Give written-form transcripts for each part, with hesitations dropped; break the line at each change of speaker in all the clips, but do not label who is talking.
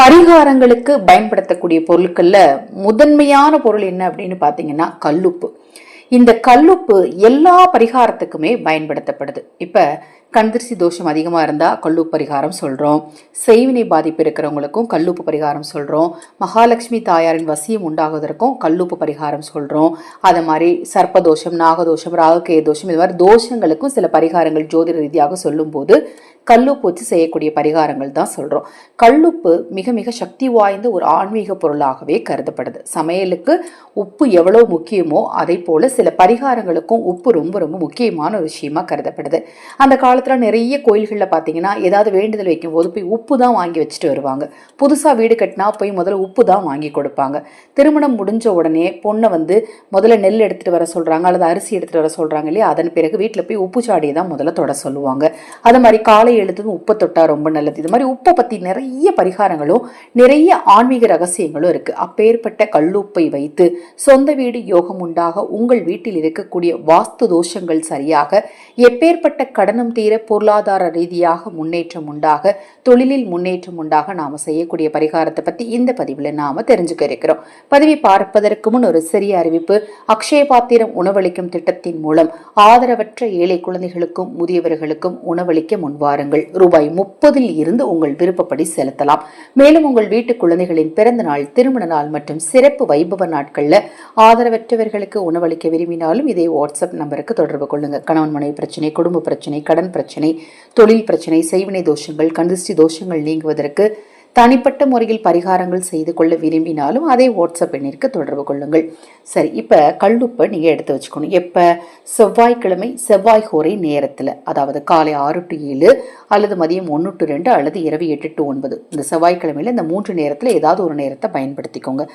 பரிகாரங்களுக்கு பயன்படுத்தக்கூடிய பொருட்கள்ல முதன்மையான பொருள் என்ன அப்படின்னு பாத்தீங்கன்னா கல்லுப்பு. இந்த கல்லுப்பு எல்லா பரிகாரத்துக்குமே பயன்படுத்தப்படுது. இப்ப கண்திருஷ்டி தோஷம் அதிகமா இருந்தா கல்லுப்பு பரிகாரம் சொல்றோம். செய்வினை பாதிப்பு இருக்கிறவங்களுக்கும் கல்லுப்பு பரிகாரம் சொல்றோம். மகாலட்சுமி தாயாரின் வசியம் உண்டாகுவதற்கும் கல்லுப்பு பரிகாரம் சொல்றோம். அது மாதிரி சர்ப்பதோஷம், நாகதோஷம், ராகுகேய தோஷம், இது மாதிரி தோஷங்களுக்கும் சில பரிகாரங்கள் ஜோதிட ரீதியாக சொல்லும் போது கல்லுப்பு வச்சு செய்யக்கூடிய பரிகாரங்கள் தான் சொல்றோம். கல்லுப்பு மிக மிக சக்தி வாய்ந்த ஒரு ஆன்மீக பொருளாகவே கருதப்படுது. சமையலுக்கு உப்பு எவ்வளவு முக்கியமோ அதை போல சில பரிகாரங்களுக்கும் உப்பு ரொம்ப ரொம்ப முக்கியமான ஒரு விஷயமா கருதப்படுது. அந்த காலத்துல நிறைய கோயில்களில் பார்த்தீங்கன்னா ஏதாவது வேண்டுதல் வைக்கும் போது போய் உப்பு தான் வாங்கி வச்சுட்டு வருவாங்க. புதுசா வீடு கட்டினா போய் முதல்ல உப்பு தான் வாங்கி கொடுப்பாங்க. திருமணம் முடிஞ்ச உடனே பொண்ணை முதல்ல நெல் எடுத்துட்டு வர சொல்றாங்க அல்லது அரிசி எடுத்துட்டு வர சொல்றாங்க இல்லையா, அதன் பிறகு வீட்டில் போய் உப்பு சாடியை தான் முதல்ல தொட சொல்லுவாங்க. அது மாதிரி காலை எழுதும் உப்பை தொட்டா ரொம்ப நல்லது. இது மாதிரி உப்பை பத்தி நிறைய பரிகாரங்களும் நிறைய ஆன்மீக ரகசியங்களும் இருக்கு. அப்பேற்பட்ட கல்லுப்பை வைத்து சொந்த வீடு யோகம் உண்டாக, உங்கள் வீட்டில் இருக்கக்கூடிய வாஸ்து தோஷங்கள் சரியாக, எப்பேற்பட்ட கடனும் தீர, பொருளாதார ரீதியாக முன்னேற்றம் உண்டாக, தொழிலில் முன்னேற்றம் உண்டாக நாம செய்யக்கூடிய பரிகாரத்தை பத்தி இந்த பதிவுல நாம தெரிஞ்சுக்க இருக்கிறோம். பதிவை பார்ப்பதற்கு முன் ஒரு சிறிய அறிவிப்பு. அக்ஷய பாத்திரம் உணவளிக்கும் திட்டத்தின் மூலம் ஆதரவற்ற ஏழை குழந்தைகளுக்கும் முதியவர்களுக்கும் உணவளிக்க முன்வாருங்கள். ரூபாய் 30 இருந்து உங்கள் விருப்பப்படி செலுத்தலாம். மேலும் உங்கள் வீட்டு குழந்தைகளின் பிறந்த நாள், திருமண நாள் மற்றும் சிறப்பு வைபவ நாட்கள்ல ஆதரவற்றவர்களுக்கு உணவளிக்க விரும்பினாலும் இதே வாட்ஸ்அப் நம்பருக்கு தொடர்பு கொள்ளுங்க. கணவன் மனைவி பிரச்சனை, குடும்ப பிரச்சனை, கடன் பிரச்சனை, தொழில் பிரச்சனை, செய்வினை தோஷங்கள், கண்திருஷ்டி தோஷங்கள் நீங்குவதற்கு தனிப்பட்ட முறையில் பரிகாரங்கள் செய்து கொள்ள விரும்பினாலும் அதே வாட்ஸ்அப் எண்ணிற்கு தொடர்பு கொள்ளுங்கள். சரி, இப்ப கல்லுப்பை நீங்க எடுத்து வச்சுக்கணும். எப்ப? செவ்வாய்க்கிழமை செவ்வாய் ஹோரை நேரத்துல, அதாவது காலை 6 to 7 அல்லது மதியம் 1 to 2 அல்லது இரவு 8 to 9. இந்த செவ்வாய்க்கிழமையில இந்த 3 நேரத்துல ஏதாவது ஒரு நேரத்தை பயன்படுத்திக்கோங்க.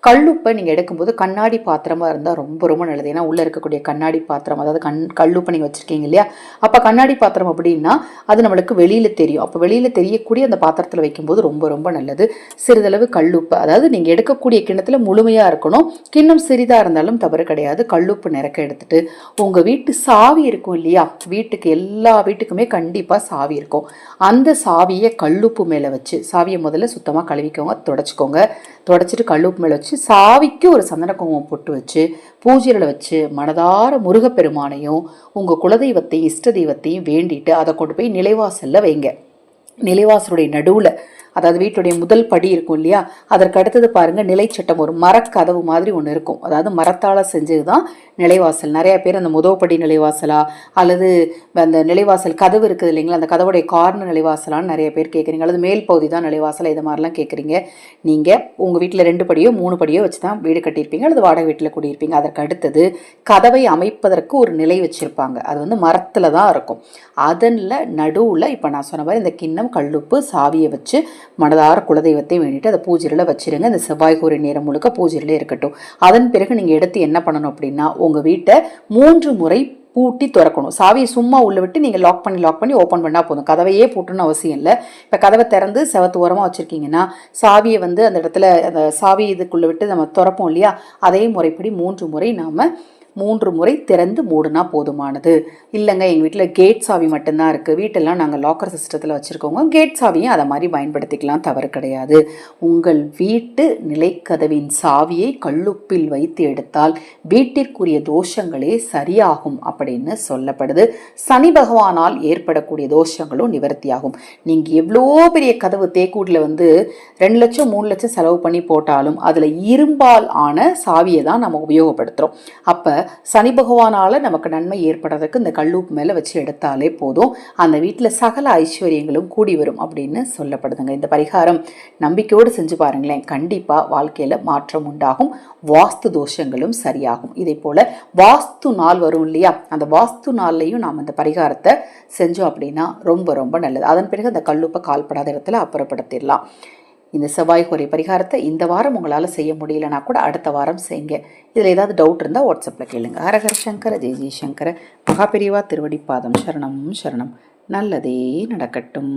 கல்லுப்பை நீங்க எடுக்கும்போது கண்ணாடி பாத்திரமா இருந்தா ரொம்ப ரொம்ப நல்லது. ஏன்னா உள்ள இருக்கக்கூடிய கண்ணாடி பாத்திரம், அதாவது கல்லுப்பை நீங்க வச்சிருக்கீங்க இல்லையா, அப்ப கண்ணாடி பாத்திரம் அப்படின்னா அது நம்மளுக்கு வெளியில தெரியும். அப்ப வெளியில தெரியக்கூடிய அந்த பாத்திரத்துல வைக்கும்போது ரொம்ப ரொம்ப நல்லது. சிறிதளவு கல்லுப்பு, அதாவது நீங்க எடுக்கக்கூடிய கிண்ணத்துல முழுமையா இருக்கணும். கிண்ணம் சிறிதா இருந்தாலும் தவறு கிடையாது. கல்லுப்பு நிறக்க எடுத்துட்டு உங்க வீட்டு சாவி இருக்கும் இல்லையா, வீட்டுக்கு எல்லா வீட்டுக்குமே கண்டிப்பா சாவி இருக்கும். அந்த சாவியை கல்லுப்பு மேல வச்சு, சாவியை முதல்ல சுத்தமா கழுவிக்கோங்க, தொடச்சிட்டு கல்லுப்பு மேல வச்சு சாவிக்கு ஒரு சந்தன குங்குமம் பொட்டு வச்சு பூஜையில வச்சு மனதார முருகப்பெருமானையும் உங்க குலதெய்வத்தையும் இஷ்ட தெய்வத்தையும் வேண்டிட்டு அதை கொண்டு போய் நிலைவாசல்ல வைங்க. நிலைவாசலுடைய நடுவுல, அதாவது வீட்டுடைய முதல் படி இருக்கும் இல்லையா, அதற்கு அடுத்தது பாருங்க நிலைச்சட்டம், ஒரு மரக்கதவு மாதிரி ஒன்று இருக்கும். அதாவது மரத்தால செஞ்சதுதான் நிலைவாசல். நிறைய பேர் அந்த முதப்படி நிலைவாசலா அல்லது அந்த நிலைவாசல் கதவு இருக்குது இல்லைங்களா, அந்த கதவுடைய கார்னர் நிலைவாசலான்னு நிறைய பேர் கேட்குறீங்க, அல்லது மேல் பகுதி தான் நிலைவாசலா, இது மாதிரிலாம் கேட்குறீங்க. நீங்கள் உங்கள் வீட்டில் 2 படியோ 3 படியோ வச்சு தான் வீடு கட்டியிருப்பீங்க அல்லது வாடகை வீட்டில் குடியிருப்பீங்க. அதற்கு அடுத்தது கதவை அமைப்பதற்கு ஒரு நிலை வச்சுருப்பாங்க. அது மரத்தில் தான் இருக்கும். அதனில் நடுவில் இப்போ நான் சொன்ன மாதிரி இந்த கிண்ணம் கல்லுப்பு சாவியை வச்சு மனதார குலதெய்வத்தை வேண்டிட்டு அதை பூஜையில் வச்சிருங்க. இந்த செவ்வாய் கோரி நேரம் முழுக்க பூஜையிலே இருக்கட்டும். அதன் பிறகு நீங்கள் எடுத்து என்ன பண்ணணும் அப்படின்னா, உங்கள் வீட்டை 3 முறை பூட்டி திறக்கணும். சாவியை சும்மா உள்ள விட்டு நீங்கள் லாக் பண்ணி ஓப்பன் பண்ணால் போதும். கதவையே பூட்டணும்னு அவசியம் இல்லை. இப்போ கதவை திறந்து செவத்து ஓரமாக வச்சுருக்கீங்கன்னா சாவியை அந்த இடத்துல அந்த சாவி இதுக்குள்ளே விட்டு நம்ம திறப்போம் இல்லையா, அதே முறைப்படி 3 முறை நாம் 3 முறை திறந்து மூடுனா போதுமானது. இல்லைங்க எங்கள் வீட்டில் கேட் சாவி மட்டும்தான் இருக்குது, வீட்டெல்லாம் நாங்கள் லாக்கர் சிஸ்டத்தில் வச்சுருக்கோங்க, கேட் சாவியும் அதை மாதிரி பயன்படுத்திக்கலாம், தவறு கிடையாது. உங்கள் வீட்டு நிலைக்கதவின் சாவியை கல்லுப்பில் வைத்து எடுத்தால் வீட்டிற்குரிய தோஷங்களே சரியாகும் அப்படின்னு சொல்லப்படுது. சனி பகவானால் ஏற்படக்கூடிய தோஷங்களும் நிவர்த்தியாகும். நீங்கள் எவ்வளோ பெரிய கதவு தேக்கூட்டில் 2 லட்சம் 3 லட்சம் செலவு பண்ணி போட்டாலும் அதில் இரும்பால் ஆன சாவியை தான் நம்ம உபயோகப்படுத்துகிறோம். அப்போ சனி பகவானால நமக்கு நன்மை ஏற்படுறதுக்கு இந்த கல்லுப்பு மேல வச்சு எடுத்தாலே போதும், அந்த வீட்டில் சகல ஐஸ்வர்யங்களும் கூடி வரும் அப்படின்னு சொல்லப்படுதுங்க. இந்த பரிகாரம் நம்பிக்கையோடு செஞ்சு பாருங்களேன், கண்டிப்பா வாழ்க்கையில மாற்றம் உண்டாகும், வாஸ்து தோஷங்களும் சரியாகும். இதே போல வாஸ்து நாள் வரும் இல்லையா, அந்த வாஸ்து நாள்லையும் நாம் இந்த பரிகாரத்தை செஞ்சோம் அப்படின்னா ரொம்ப ரொம்ப நல்லது. அதன் பிறகு அந்த கல்லுப்பை கால்படாத இடத்துல அப்புறப்படுத்திடலாம். இந்த செவ்வாய் ஹோரை பரிகாரத்தை இந்த வாரம் உங்களால் செய்ய முடியலன்னா கூட அடுத்த வாரம் செய்யுங்க. இதில் ஏதாவது டவுட் இருந்தால் வாட்ஸ்அப்பில் கேளுங்க. ஹரஹர சங்கர ஜெய் ஜெய் சங்கர. மகாபெரிவா திருவடிப்பாதம் சரணம் சரணம். நல்லதே நடக்கட்டும்.